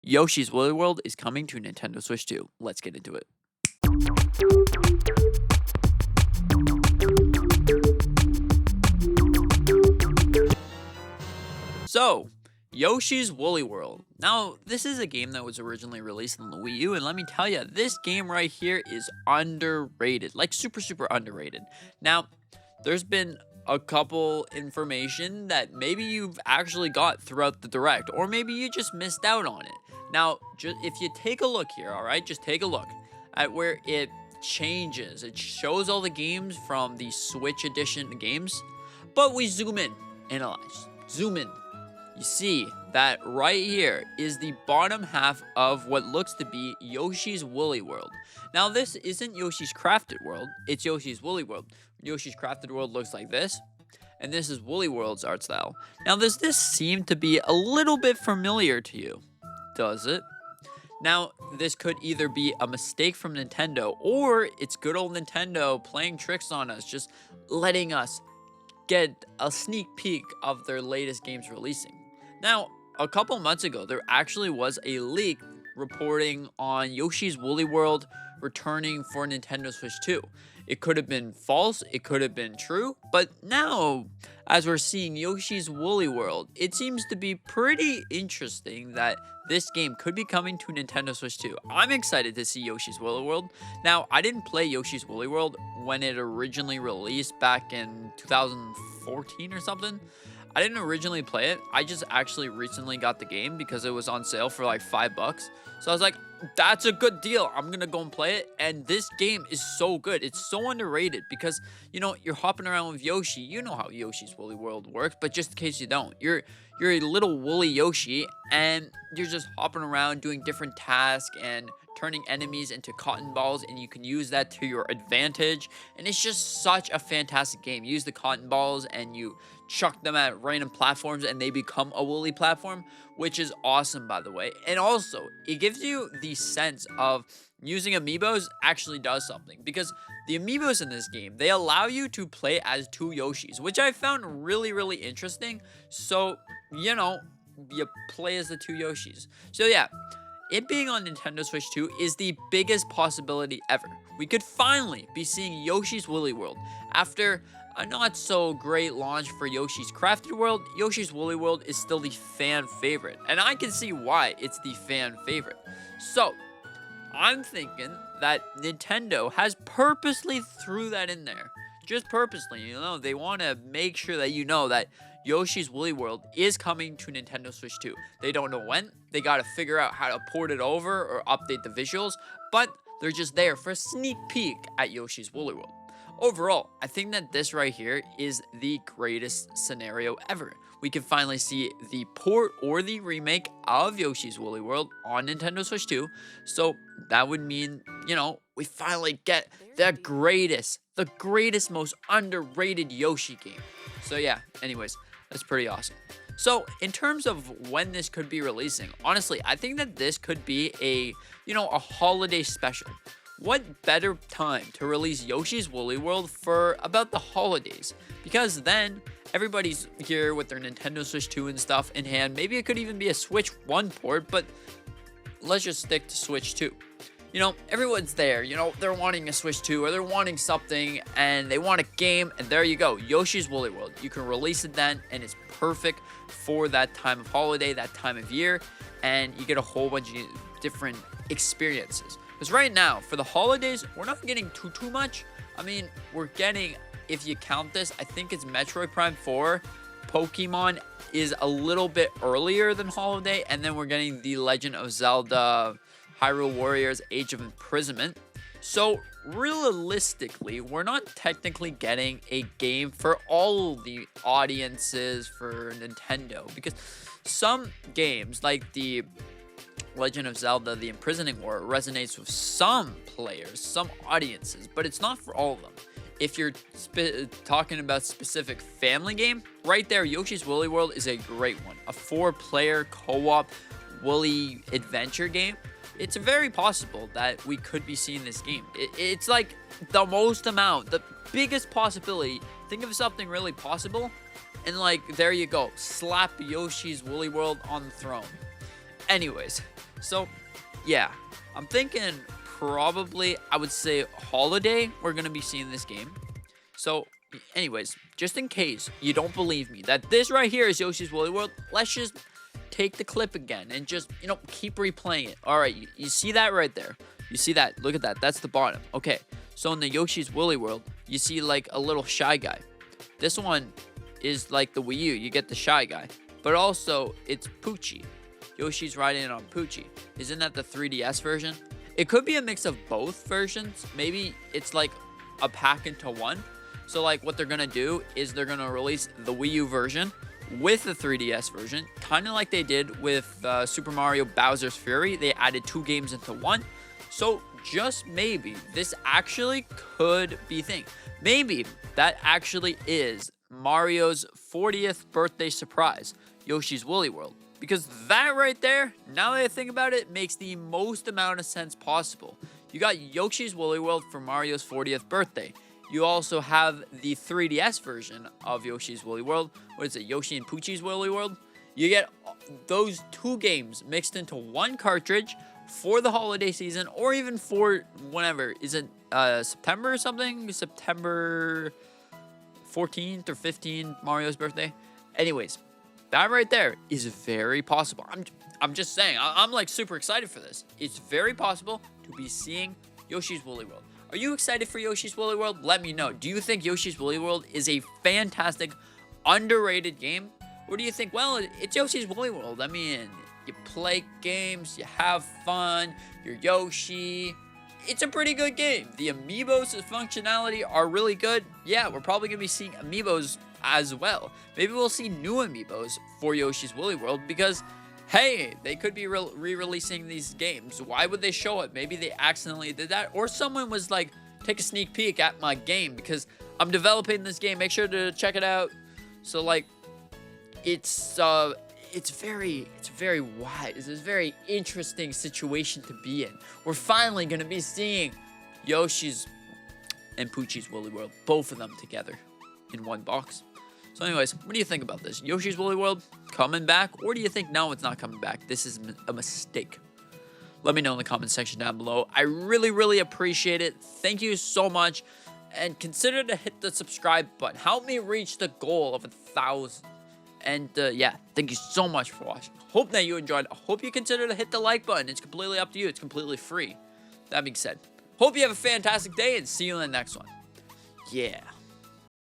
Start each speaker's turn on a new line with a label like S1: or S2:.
S1: Yoshi's Woolly World is coming to Nintendo Switch 2. Let's get into it. So, Yoshi's Woolly World. Now, this is a game that was originally released on the Wii U, and let me tell you, this game right here is underrated. Like, super, super underrated. Now, there's been a couple information that maybe you've actually got throughout the Direct, or maybe you just missed out on it. Now, if you take a look here, alright, just take a look at where it changes. It shows all the games from the Switch Edition games, but we zoom in, analyze, zoom in. You see that right here is the bottom half of what looks to be Yoshi's Woolly World. Now, this isn't Yoshi's Crafted World, it's Yoshi's Woolly World. Yoshi's Crafted World looks like this, and this is Woolly World's art style. Now, does this seem to be a little bit familiar to you? Does it? Now, this could either be a mistake from Nintendo, or it's good old Nintendo playing tricks on us, just letting us get a sneak peek of their latest games releasing. Now, a couple months ago, there actually was a leak reporting on Yoshi's Woolly World returning for Nintendo Switch 2. It could have been false, it could have been true, but now, as we're seeing Yoshi's Woolly World, it seems to be pretty interesting that this game could be coming to Nintendo Switch 2. I'm excited to see Yoshi's Woolly World. Now, I didn't play Yoshi's Woolly World when it originally released back in 2014 or something. I didn't originally play it. I just actually recently got the game because it was on sale for like $5. So I was like, that's a good deal. I'm gonna go and play it. And this game is so good. It's so underrated because, you know, you're hopping around with Yoshi. You know how Yoshi's Woolly World works, but just in case you don't, you're a little woolly Yoshi and you're just hopping around doing different tasks and turning enemies into cotton balls, and you can use that to your advantage. And it's just such a fantastic game. You use the cotton balls and you chuck them at random platforms and they become a woolly platform, which is awesome, by the way. And also, it gives you the sense of using amiibos actually does something, because the amiibos in this game, they allow you to play as two Yoshis, which I found really, really interesting. So, you know, you play as the two Yoshis. So yeah, it being on Nintendo Switch 2 is the biggest possibility ever. We could finally be seeing Yoshi's Woolly World. After a not so great launch for Yoshi's Crafted World, Yoshi's Woolly World is still the fan favorite. And I can see why it's the fan favorite. So, I'm thinking that Nintendo has purposely threw that in there. Just purposely, you know, they want to make sure that you know that Yoshi's Woolly World is coming to Nintendo Switch 2. They don't know when, they gotta figure out how to port it over or update the visuals, but they're just there for a sneak peek at Yoshi's Woolly World. Overall, I think that this right here is the greatest scenario ever. We can finally see the port or the remake of Yoshi's Woolly World on Nintendo Switch 2, so that would mean, you know, we finally get the greatest, most underrated Yoshi game. So yeah, anyways, that's pretty awesome. So, in terms of when this could be releasing, honestly, I think that this could be a holiday special. What better time to release Yoshi's Woolly World for about the holidays? Because then, everybody's here with their Nintendo Switch 2 and stuff in hand. Maybe it could even be a Switch 1 port, but let's just stick to Switch 2. You know, everyone's there, you know, they're wanting a Switch 2 or they're wanting something and they want a game, and there you go, Yoshi's Woolly World. You can release it then, and it's perfect for that time of holiday, that time of year, and you get a whole bunch of different experiences. Because right now, for the holidays, we're not getting too much. I mean, we're getting, if you count this, I think it's Metroid Prime 4, Pokemon is a little bit earlier than holiday, and then we're getting The Legend of Zelda Hyrule Warriors Age of Imprisonment. So realistically, we're not technically getting a game for all the audiences for Nintendo, because some games like the Legend of Zelda The Imprisoning War resonates with some players, some audiences, but it's not for all of them. If you're talking about specific family game, right there, Yoshi's Woolly World is a great one. A 4-player co-op woolly adventure game. It's very possible that we could be seeing this game. It's like the most amount, the biggest possibility. Think of something really possible, and like, there you go. Slap Yoshi's Woolly World on the throne. Anyways, so yeah, I'm thinking probably I would say holiday we're gonna be seeing this game. So anyways, just in case you don't believe me that this right here is Yoshi's Woolly World, let's just take the clip again and just, keep replaying it. All right, you see that right there? You see that? Look at that. That's the bottom. Okay, so in the Yoshi's Woolly World, you see like a little shy guy. This one is like the Wii U. You get the shy guy, but also it's Poochie. Yoshi's riding on Poochie. Isn't that the 3DS version? It could be a mix of both versions. Maybe it's like a pack into one. So like what they're gonna do is they're gonna release the Wii U version with the 3DS version, kind of like they did with Super Mario Bowser's Fury. They added 2 games into one. So just maybe this actually could be a thing. Maybe that actually is Mario's 40th birthday surprise, Yoshi's Woolly World. Because that right there, now that I think about it, makes the most amount of sense possible. You got Yoshi's Woolly World for Mario's 40th birthday. You also have the 3DS version of Yoshi's Woolly World. What is it, Yoshi and Poochie's Woolly World? You get those 2 games mixed into one cartridge for the holiday season, or even for whenever. Is it September or something? September 14th or 15th, Mario's birthday? Anyways, that right there is very possible. I'm just saying, I'm like super excited for this. It's very possible to be seeing Yoshi's Woolly World. Are you excited for Yoshi's Woolly World? Let me know. Do you think Yoshi's Woolly World is a fantastic, underrated game? Or do you think, well, it's Yoshi's Woolly World. I mean, you play games, you have fun, you're Yoshi. It's a pretty good game. The amiibos functionality are really good. Yeah, we're probably going to be seeing amiibos as well. Maybe we'll see new amiibos for Yoshi's Woolly World because, hey, they could be re-releasing these games. Why would they show it? Maybe they accidentally did that. Or someone was like, take a sneak peek at my game because I'm developing this game. Make sure to check it out. So, like, it's very wide. It's a very interesting situation to be in. We're finally going to be seeing Yoshi's and Poochie's Woolly World, both of them together in one box. So anyways, what do you think about this? Yoshi's Woolly World coming back? Or do you think, no, it's not coming back? This is a mistake. Let me know in the comment section down below. I really, really appreciate it. Thank you so much. And consider to hit the subscribe button. Help me reach the goal of 1,000. And yeah, thank you so much for watching. Hope that you enjoyed. I hope you consider to hit the like button. It's completely up to you. It's completely free. That being said, hope you have a fantastic day and see you in the next one. Yeah.